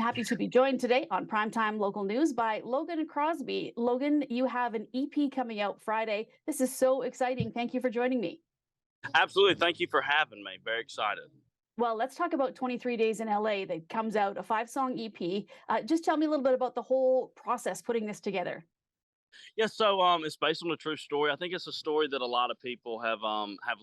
happy to be joined today on Primetime Local News by Logan Crosby. Logan, you have an EP coming out Friday. This is so exciting. Thank you for joining me. Absolutely. Thank you for having me. Very excited. Well, let's talk about 23 Days in LA that comes out, a 5-song EP. Just tell me a little bit about the whole process putting this together. It's based on a true story. I think it's a story that a lot of people have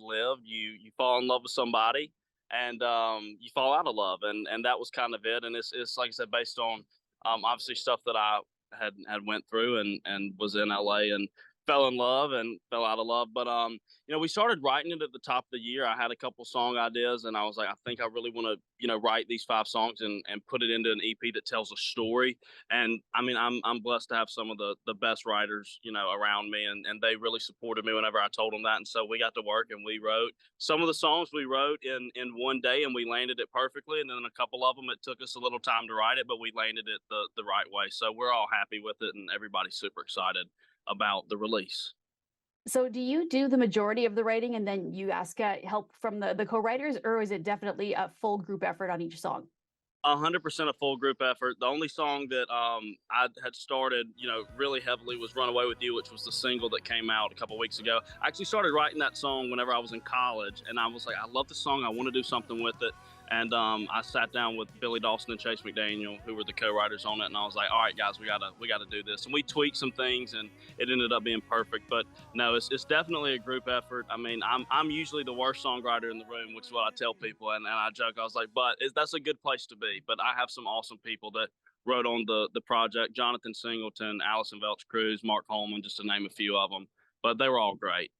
lived. You fall in love with somebody and you fall out of love, and that was kind of it. And it's like I said, based on obviously stuff that I had went through and was in LA and fell in love and fell out of love. But we started writing it at the top of the year. I had a couple song ideas and I was like, I think I really want to, write these 5 songs and put it into an EP that tells a story. And I mean, I'm blessed to have some of the best writers, around me, and they really supported me whenever I told them that. And so we got to work and we wrote some of the songs we wrote in one day, and we landed it perfectly. And then a couple of them, it took us a little time to write it, but we landed it the right way. So we're all happy with it, and everybody's super excited about the release. So, do you do the majority of the writing and then you ask help from the co-writers, or is it definitely a full group effort on each song? 100% a full group effort. The only song that I had started, really heavily was "Run Away with You," which was the single that came out a couple weeks ago. I actually started writing that song whenever I was in college, and I was like, I love the song. I want to do something with it. And I sat down with Billy Dawson and Chase McDaniel, who were the co-writers on it, and I was like, all right, guys, we gotta do this. And we tweaked some things, and it ended up being perfect. But no, it's definitely a group effort. I mean, I'm usually the worst songwriter in the room, which is what I tell people, and I joke. I was like, but that's a good place to be. But I have some awesome people that wrote on the project: Jonathan Singleton, Allison Velch Cruz, Mark Holman, just to name a few of them. But they were all great.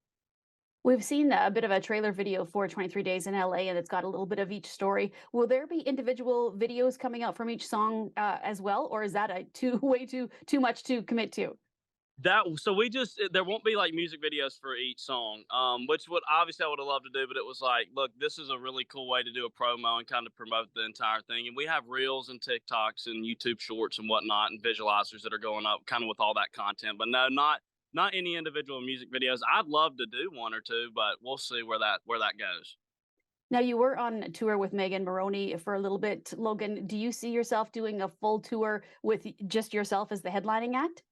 We've seen a bit of a trailer video for 23 Days in LA, and it's got a little bit of each story. Will there be individual videos coming out from each song as well, or is that a way too much to commit to? There won't be like music videos for each song, which would obviously I would have loved to do, but it was like, look, this is a really cool way to do a promo and kind of promote the entire thing. And we have reels and TikToks and YouTube shorts and whatnot and visualizers that are going up kind of with all that content. But no, not any individual music videos. I'd love to do one or two, but we'll see where that goes. Now, you were on tour with Megan Maroney for a little bit. Logan, do you see yourself doing a full tour with just yourself as the headlining act?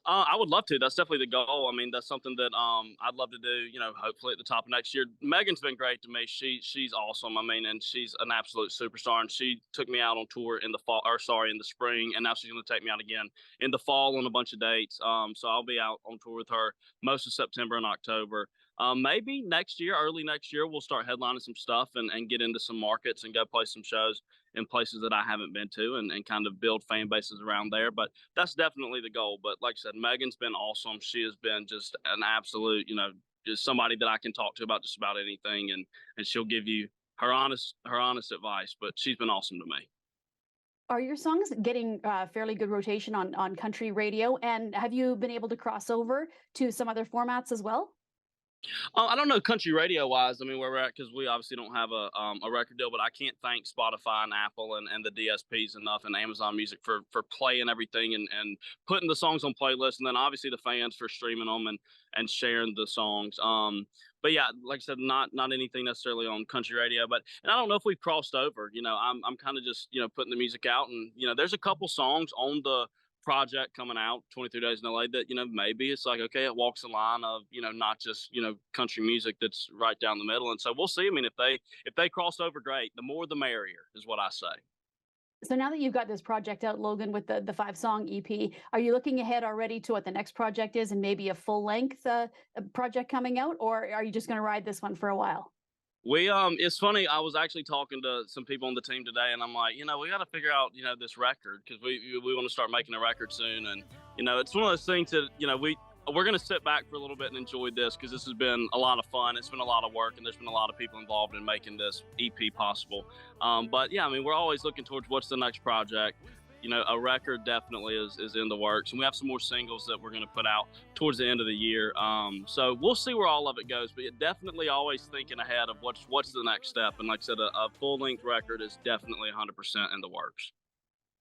I would love to. That's definitely the goal. I mean, that's something that I'd love to do. Hopefully at the top of next year. Megan's been great to me. She's awesome. I mean, and she's an absolute superstar. And she took me out on tour in the fall, or sorry, in the spring, and now she's going to take me out again in the fall on a bunch of dates. So I'll be out on tour with her most of September and October. Maybe next year, early next year, we'll start headlining some stuff and get into some markets and go play some shows in places that I haven't been to and kind of build fan bases around there. But that's definitely the goal. But like I said, Megan's been awesome. She has been just an absolute, just somebody that I can talk to about just about anything, and she'll give you her honest advice. But she's been awesome to me. Are your songs getting fairly good rotation on country radio? And have you been able to cross over to some other formats as well? I don't know country radio wise. I mean, where we're at, because we obviously don't have a record deal, but I can't thank Spotify and Apple and the DSPs enough, and Amazon Music for playing everything and putting the songs on playlists, and then obviously the fans for streaming them and sharing the songs. But yeah, like I said, not anything necessarily on country radio, but and I don't know if we've crossed over. I'm kind of just putting the music out, and there's a couple songs on the project coming out 23 Days in LA that maybe it's like, okay, it walks the line of not just country music that's right down the middle. And so we'll see. I mean, if they cross over, great. The more the merrier is what I say. So now that you've got this project out, Logan, with the 5-song EP, are you looking ahead already to what the next project is and maybe a full length project coming out, or are you just going to ride this one for a while? It's funny. I was actually talking to some people on the team today, and I'm like, we got to figure out, this record, because we want to start making a record soon, and it's one of those things that we're going to sit back for a little bit and enjoy this, because this has been a lot of fun. It's been a lot of work, and there's been a lot of people involved in making this EP possible. But yeah, I mean, we're always looking towards what's the next project. A record definitely is in the works, and we have some more singles that we're going to put out towards the end of the year. So we'll see where all of it goes, but definitely always thinking ahead of what's the next step. And like I said, a full length record is definitely 100% in the works.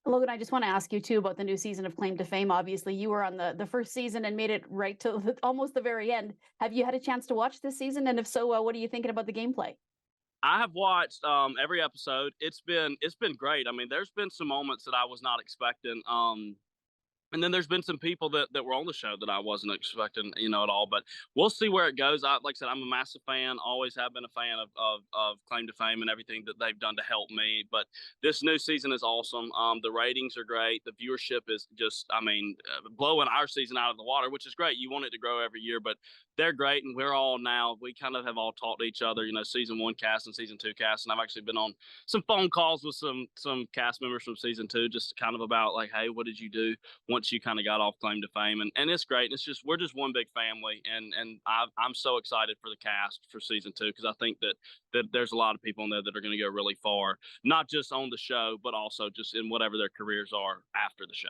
Logan, I just want to ask you too about the new season of Claim to Fame. Obviously, you were on the first season and made it right to almost the very end. Have you had a chance to watch this season? And if so, what are you thinking about the gameplay? I have watched every episode. It's been great. I mean, there's been some moments that I was not expecting. And then there's been some people that were on the show that I wasn't expecting, at all. But we'll see where it goes. Like I said, I'm a massive fan. Always have been a fan of Claim to Fame and everything that they've done to help me. But this new season is awesome. The ratings are great. The viewership is just, I mean, blowing our season out of the water, which is great. You want it to grow every year, but they're great, and we're all now. We kind of have all talked to each other. Season one cast and season two cast, and I've actually been on some phone calls with some cast members from season two, just kind of about like, hey, what did you do once you kind of got off Claim to Fame, and it's great. It's just we're just one big family, and I'm so excited for the cast for season two because I think that there's a lot of people in there that are going to go really far, not just on the show, but also just in whatever their careers are after the show.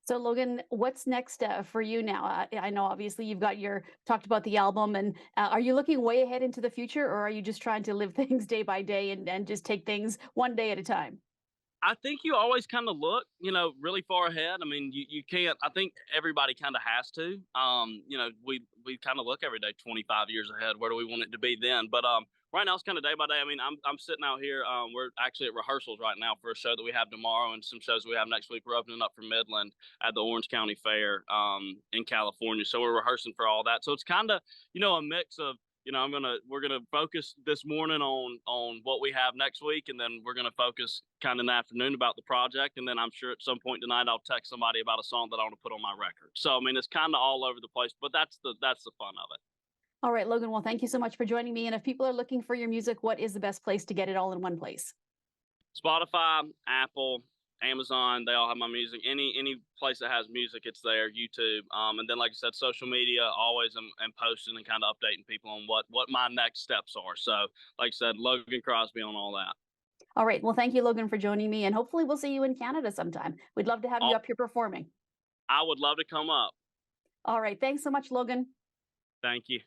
So Logan, what's next for you now? I know obviously you've got your talked about the album, and are you looking way ahead into the future, or are you just trying to live things day by day and just take things one day at a time? I think you always kind of look, really far ahead. I mean, you can't. I think everybody kind of has to. We kind of look every day 25 years ahead. Where do we want it to be then? But right now it's kind of day by day. I mean, I'm sitting out here. We're actually at rehearsals right now for a show that we have tomorrow and some shows we have next week. We're opening up for Midland at the Orange County Fair in California. So we're rehearsing for all that. So it's kind of a mix of we're gonna focus this morning on what we have next week, and then we're gonna focus kind of in the afternoon about the project, and then I'm sure at some point tonight I'll text somebody about a song that I want to put on my record. So I mean, it's kind of all over the place, but that's the fun of it. All right, Logan. Well, thank you so much for joining me. And if people are looking for your music, what is the best place to get it all in one place? Spotify, Apple, Amazon, they all have my music. Any place that has music, it's there. YouTube, and then like I said, social media. Always am posting and kind of updating people on what my next steps are. So, like I said, Logan Crosby on all that. All right. Well, thank you, Logan, for joining me. And hopefully we'll see you in Canada sometime. We'd love to have you All, up here performing. I would love to come up. All right. Thanks so much, Logan. Thank you.